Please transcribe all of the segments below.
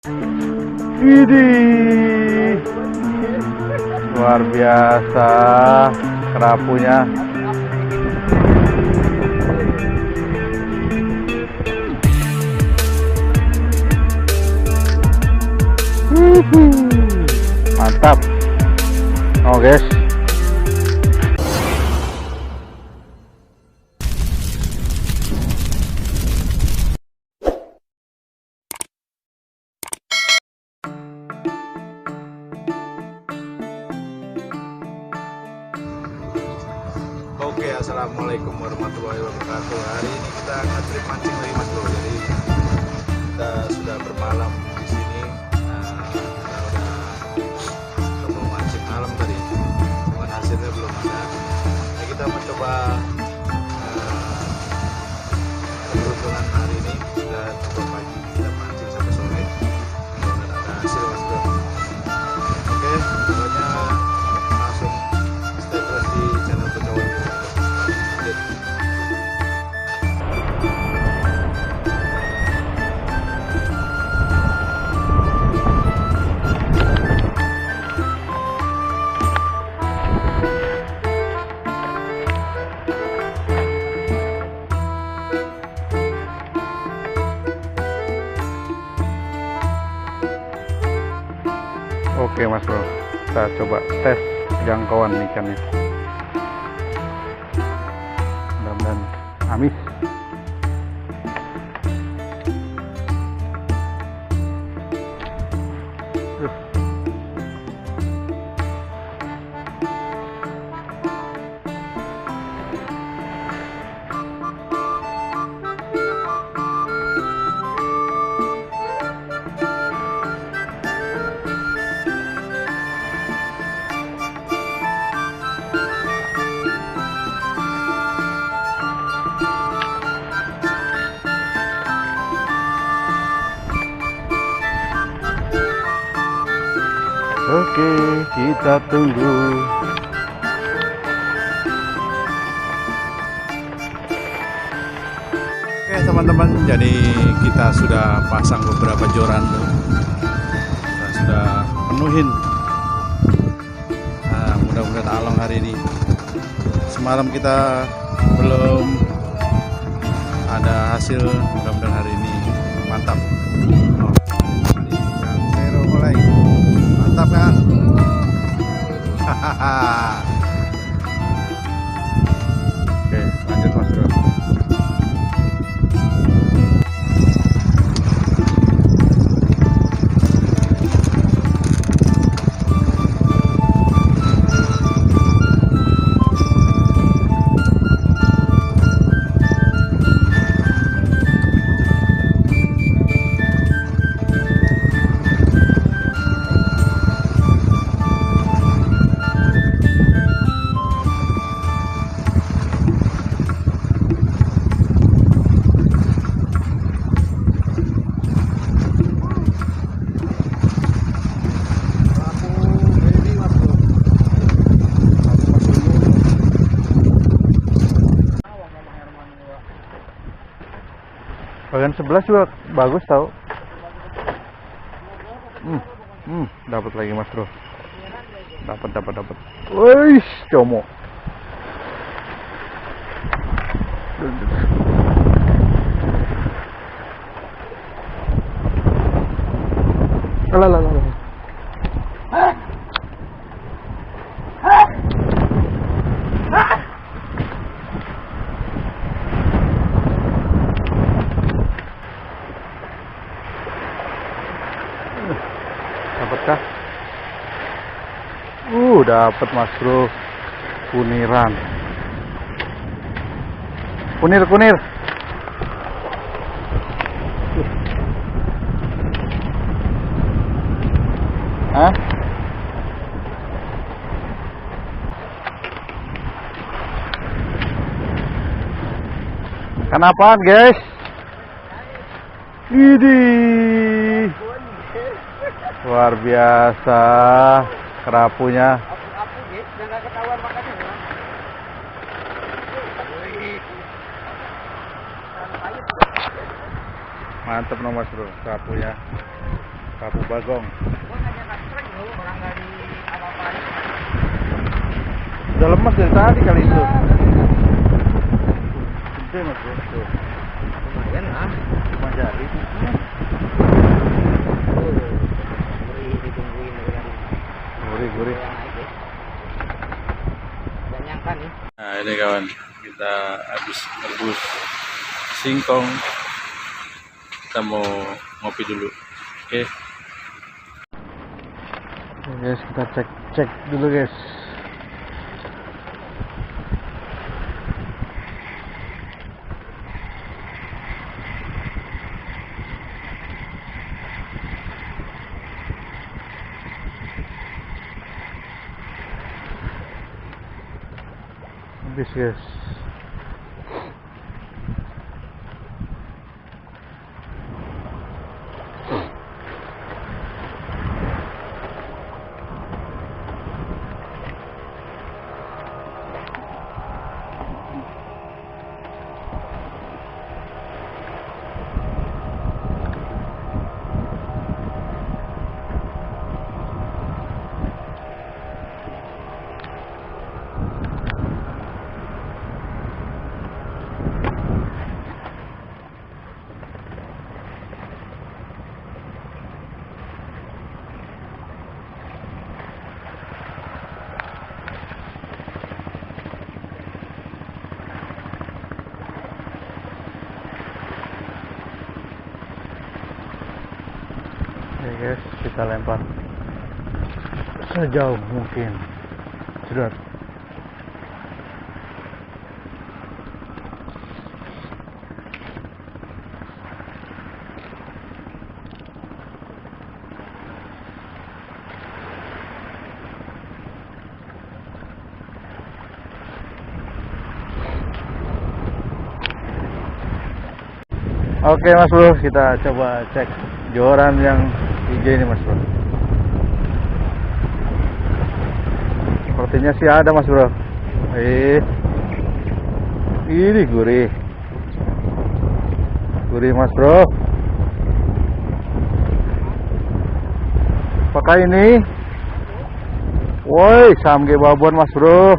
Widih, luar biasa kerapunya. Mantap. Oh guys. Oke, assalamualaikum warahmatullahi wabarakatuh. Hari ini kita nge-trip mancing lagi mas bro. Jadi kita sudah bermalam di sini. Kita udah coba mancing malam tadi, cuman hasilnya belum ada. Nah, kita mencoba keberuntungan hari ini. Kita coba pagi, kita mancing sampai sore. Mudah-mudahan ada hasil mas bro. Oke, pokoknya langsung stay terus di channel Begawan. Oke mas bro, kita coba tes jangkauan ikannya. Mudah-mudahan amis. Oke, kita tunggu. Oke teman-teman, jadi kita sudah pasang beberapa joran tuh. Kita sudah penuhin. Nah, mudah-mudahan along hari ini. Semalam kita belum ada hasil, mudah-mudahan hari ini mantap. Oh, ini Kang Zero mulai. Mantap kan? Hahaha. Oke, lanjut mas bro. Bagian sebelah juga bagus tau. Dapat lagi mas bro. Dapat. Wih, como. Alah. Dapatkah? Dapat mas bro. Kuniran. Kunir. Hah? Kenapaan guys? Widih, luar biasa kerapunya. Mantap no mas bro, kerapunya. Kapu Bagong. Udah lemas dari tadi kali itu. Gede mas bro. Tuh. Lumayan lah. Cuma jari. Gurih ditungguin dengan Gurih. yang naik ya. Gak nyangka nih. Nah ini kawan, kita habis rebus singkong. Kita mau ngopi dulu. Oke. Oke guys, kita cek dulu guys. Habis guys. Ya guys, kita lempar sejauh mungkin. Sudah. Oke mas bro, kita coba cek joran yang hijau ini mas bro. Sepertinya sih ada mas bro. Ini gurih mas bro. Pakai ini. Woi, samge babon mas bro.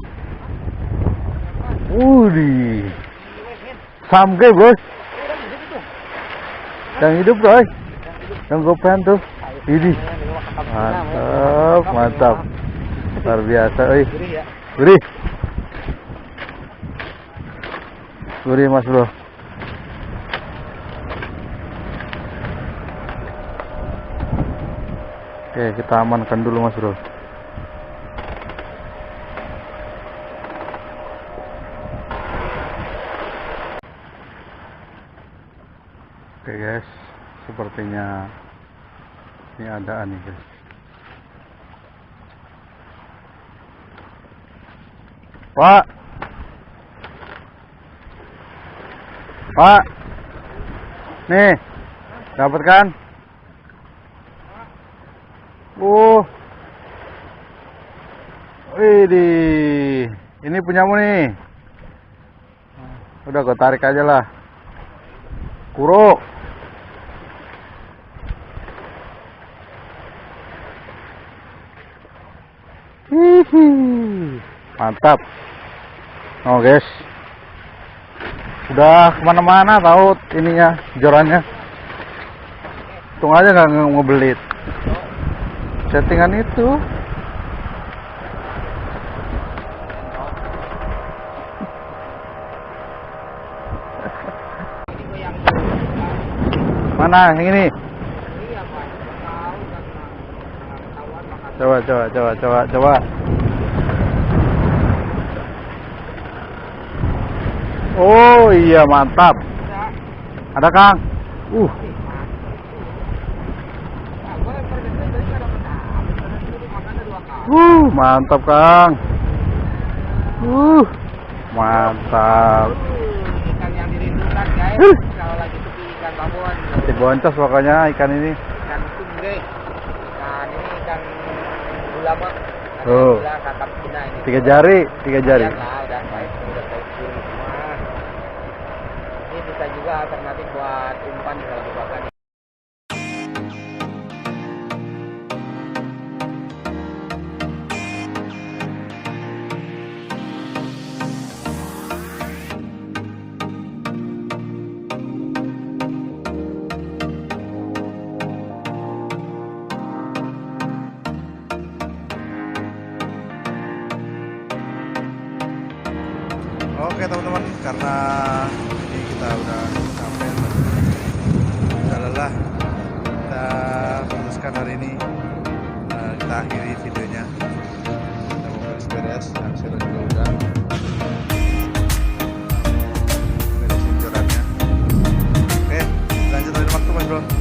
Samge bro. Yang hidup bro, yang gopean tuh, ini mantap, luar biasa, gurih mas bro. Oke, kita amankan dulu mas bro. Oke guys, sepertinya ini ada nih guys. Pak, nih, dapat kan? Ini punyamu nih. Udah gue tarik aja lah. Kuro. Mantap. Oh guys, udah kemana-mana tahu ininya, jorannya. Untung aja nggak ngebelit. Settingan itu. Mana yang ini? Coba. Oh iya mantap. Ada Kang. Mantap Kang. Mantap. Ikan yang dirindukan guys. Kalau lagi sepi ikan babon. Masih boncos pokoknya ikan ini. Ikan sumbre. Ikan ini ikan gulama. Oh. Kakap Cina ini. 3 jari. Udah baik, udah tahu semua. Ini bisa juga alternatif buat umpan kalau dibawa. Oke teman-teman, karena ini kita udah sampai, udah lelah, kita putuskan hari ini kita akhiri videonya. Kita mau beres-beres, yang sudah juga udah beresin jorannya. Oke, lanjut lagi waktu Mas Bro.